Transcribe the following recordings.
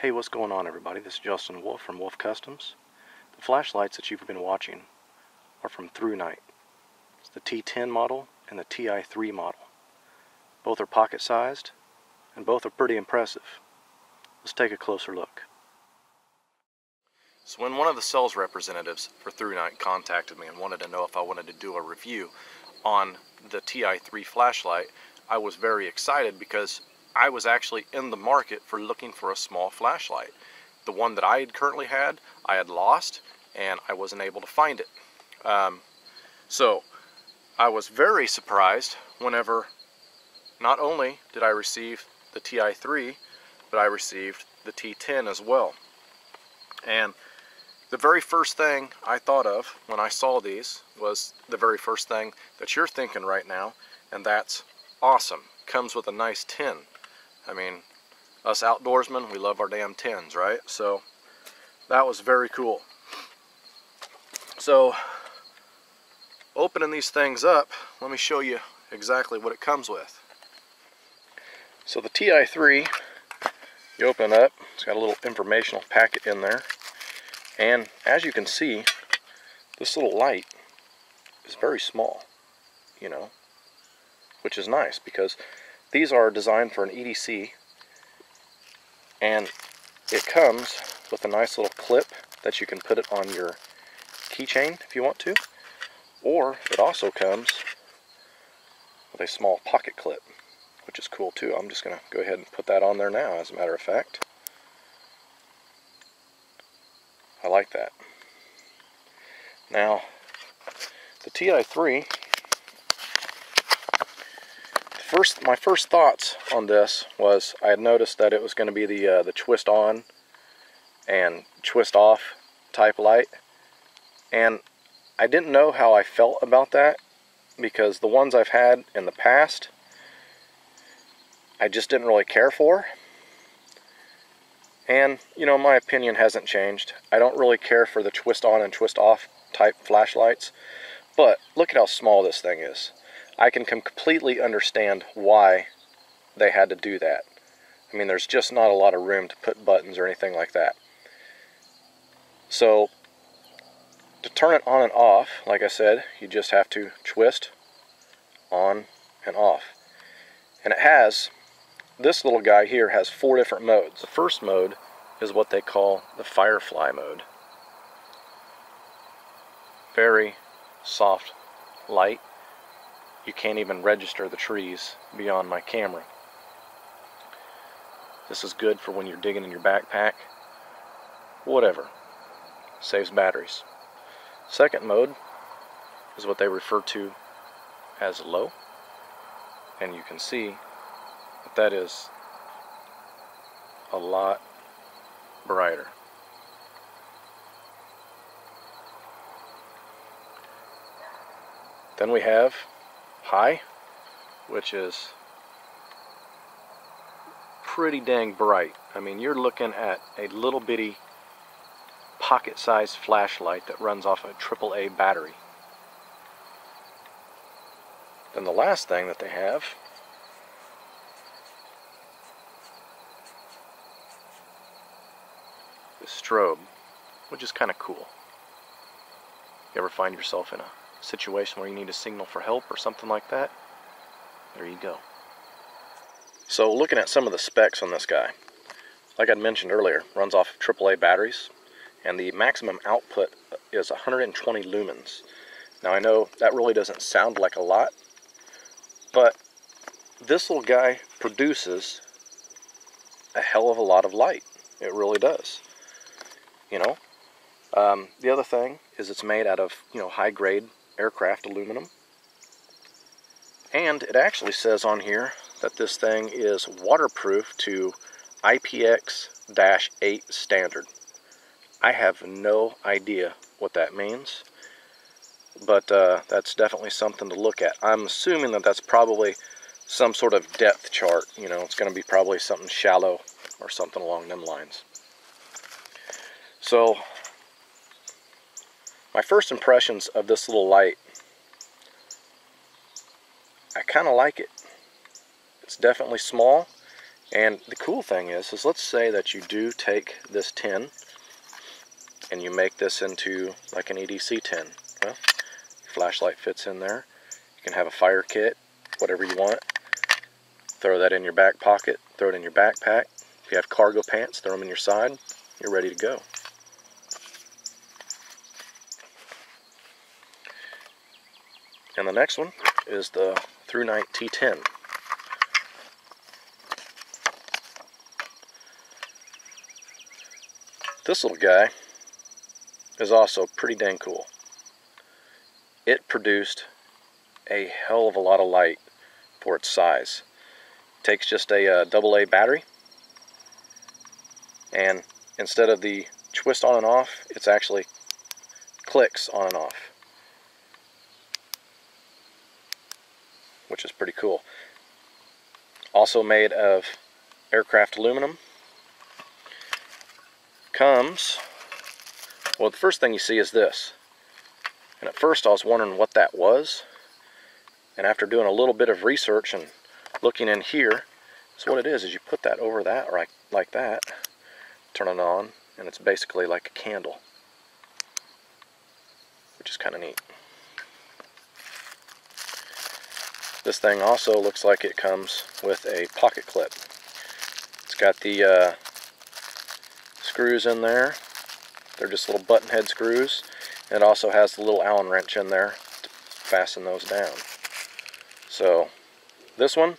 Hey, what's going on, everybody? This is Justin Wolf from Wolf Customs. The flashlights that you've been watching are from Thrunite. It's the T10 model and the Ti3 model. Both are pocket-sized, and both are pretty impressive. Let's take a closer look. So when one of the sales representatives for Thrunite contacted me and wanted to know if I wanted to do a review on the Ti3 flashlight, I was very excited because I was actually in the market for looking for a small flashlight. The one that I had currently had, I had lost, and I wasn't able to find it. So I was very surprised whenever not only did I receive the Ti3, but I received the T10 as well. And the very first thing I thought of when I saw these was the very first thing that you're thinking right now, and that's awesome. Comes with a nice tin. I mean, us outdoorsmen, we love our damn tins, right? So that was very cool. So opening these things up, let me show you exactly what it comes with. So the Ti3, you open it up, it's got a little informational packet in there. And as you can see, this little light is very small, you know, which is nice because these are designed for an EDC, and it comes with a nice little clip that you can put it on your keychain if you want to, or it also comes with a small pocket clip, which is cool too. I'm just going to go ahead and put that on there now, as a matter of fact. I like that. Now, the Ti3, my first thoughts on this was I had noticed that it was going to be the twist on and twist off type light, and I didn't know how I felt about that because the ones I've had in the past I just didn't really care for. And, you know, my opinion hasn't changed. I don't really care for the twist on and twist off type flashlights, but look at how small this thing is. I can completely understand why they had to do that. I mean, there's just not a lot of room to put buttons or anything like that. So, to turn it on and off, like I said, you just have to twist on and off. And it has, this little guy here has 4 different modes. The first mode is what they call the Firefly mode. Very soft light. You can't even register the trees beyond my camera. This is good for when you're digging in your backpack. Whatever. Saves batteries. Second mode is what they refer to as low. And you can see that is a lot brighter. Then we have high, which is pretty dang bright. I mean, you're looking at a little bitty pocket-sized flashlight that runs off a AAA battery. Then the last thing that they have is strobe, which is kind of cool. You ever find yourself in a situation where you need a signal for help or something like that? There you go. So looking at some of the specs on this guy, like I mentioned earlier, runs off of AAA batteries, and the maximum output is 120 lumens. Now I know that really doesn't sound like a lot, but this little guy produces a hell of a lot of light. It really does. You know, the other thing is it's made out of, you know, high-grade aircraft aluminum. And it actually says on here that this thing is waterproof to IPX-8 standard. I have no idea what that means, but that's definitely something to look at. I'm assuming that that's probably some sort of depth chart. You know, it's going to be probably something shallow or something along them lines. So, my first impressions of this little light, I kind of like it. It's definitely small. And the cool thing is let's say that you do take this tin and you make this into like an EDC tin. Well, flashlight fits in there. You can have a fire kit, whatever you want. Throw that in your back pocket, throw it in your backpack. If you have cargo pants, throw them in your side. You're ready to go. And the next one is the Thrunite Ti3. This little guy is also pretty dang cool. It produced a hell of a lot of light for its size. Takes just a AA battery, and instead of the twist on and off, it's actually clicks on and off, which is pretty cool. Also made of aircraft aluminum. Comes, well, the first thing you see is this, and at first I was wondering what that was, and after doing a little bit of research and looking in here, so what it is you put that over that, or like that, turn it on, and it's basically like a candle, which is kind of neat. This thing also looks like it comes with a pocket clip. It's got the screws in there. They're just little button head screws, and it also has the little Allen wrench in there to fasten those down. So this one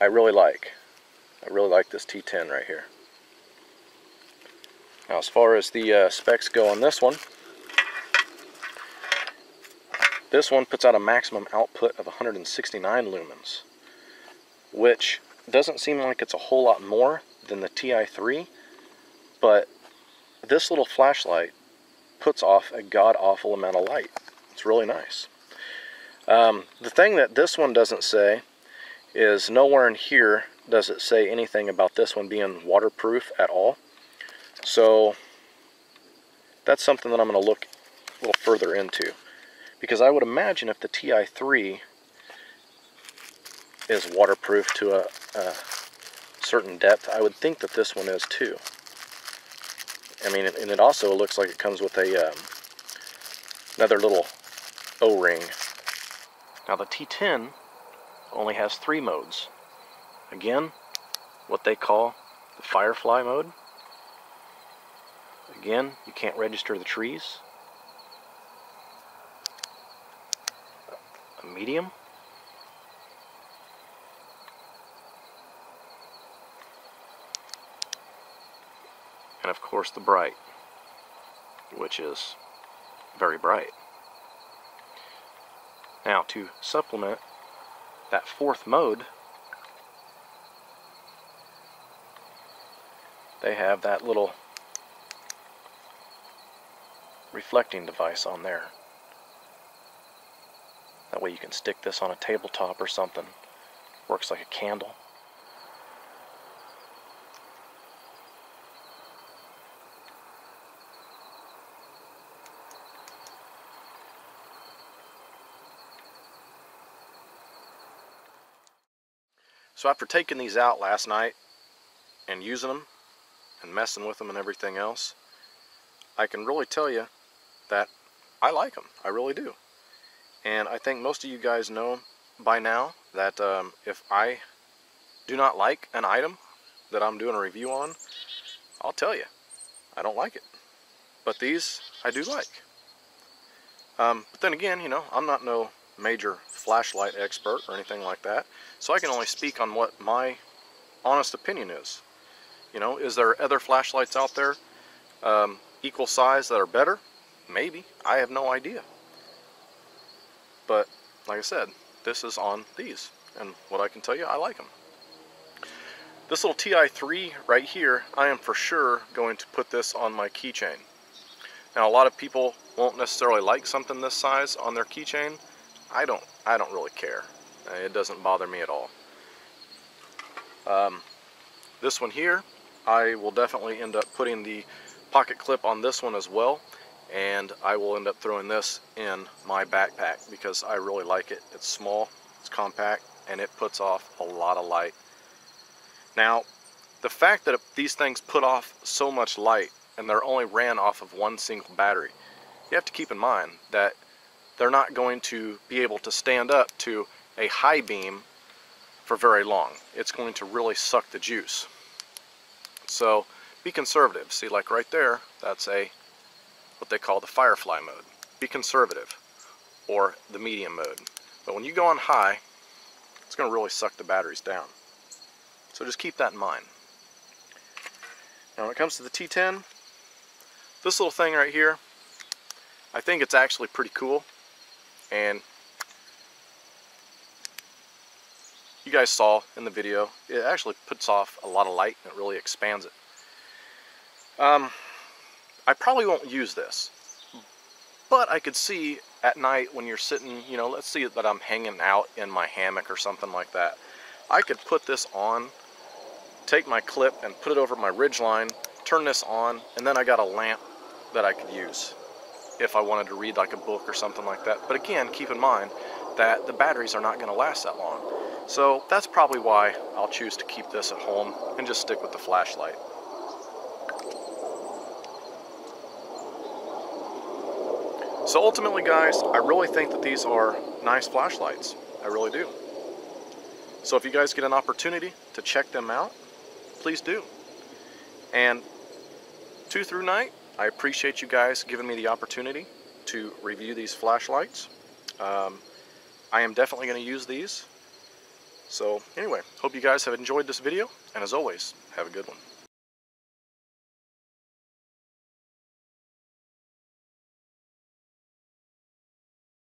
I really like. I really like this T10 right here. Now, as far as the specs go on this one puts out a maximum output of 169 lumens, which doesn't seem like it's a whole lot more than the Ti3, but this little flashlight puts off a god-awful amount of light. It's really nice. The thing that this one doesn't say is nowhere in here does it say anything about this one being waterproof at all. So that's something that I'm going to look a little further into, because I would imagine if the Ti3 is waterproof to a certain depth, I would think that this one is too. I mean, and it also looks like it comes with a another little O-ring. Now the T10 only has 3 modes. Again, what they call the Firefly mode. Again, you can't register the trees. A medium. And of course the bright, which is very bright. Now, to supplement that 4th mode, they have that little reflecting device on there. That way you can stick this on a tabletop or something. Works like a candle. So after taking these out last night and using them and messing with them and everything else, I can really tell you that I like them. I really do. And I think most of you guys know by now that if I do not like an item that I'm doing a review on, I'll tell you I don't like it. But these I do like. But then again, you know, I'm not no major flashlight expert or anything like that, so I can only speak on what my honest opinion is. You know, is there other flashlights out there equal size that are better? Maybe. I have no idea. But like I said, this is on these, and what I can tell you, I like them. This little Ti3 right here, I am for sure going to put this on my keychain. Now, a lot of people won't necessarily like something this size on their keychain. I don't really care. It doesn't bother me at all. This one here, I will definitely end up putting the pocket clip on this one as well, and I will end up throwing this in my backpack because I really like it. It's small, it's compact, and it puts off a lot of light. Now, the fact that these things put off so much light and they're only ran off of one single battery, you have to keep in mind that they're not going to be able to stand up to a high beam for very long. It's going to really suck the juice. So be conservative. See, like right there, that's what they call the firefly mode. Be conservative, or the medium mode. But when you go on high, it's going to really suck the batteries down. So just keep that in mind. Now when it comes to the T10, this little thing right here, I think it's actually pretty cool. And you guys saw in the video, it actually puts off a lot of light and it really expands it. I probably won't use this, but I could see at night when you're sitting, you know, let's see that I'm hanging out in my hammock or something like that. I could put this on, take my clip and put it over my ridgeline, turn this on, and then I got a lamp that I could use if I wanted to read like a book or something like that. But again, keep in mind that the batteries are not going to last that long. So that's probably why I'll choose to keep this at home and just stick with the flashlight. So ultimately, guys, I really think that these are nice flashlights. I really do. So if you guys get an opportunity to check them out, please do. And to Thrunite, I appreciate you guys giving me the opportunity to review these flashlights. I am definitely going to use these. So anyway, hope you guys have enjoyed this video, and as always, have a good one.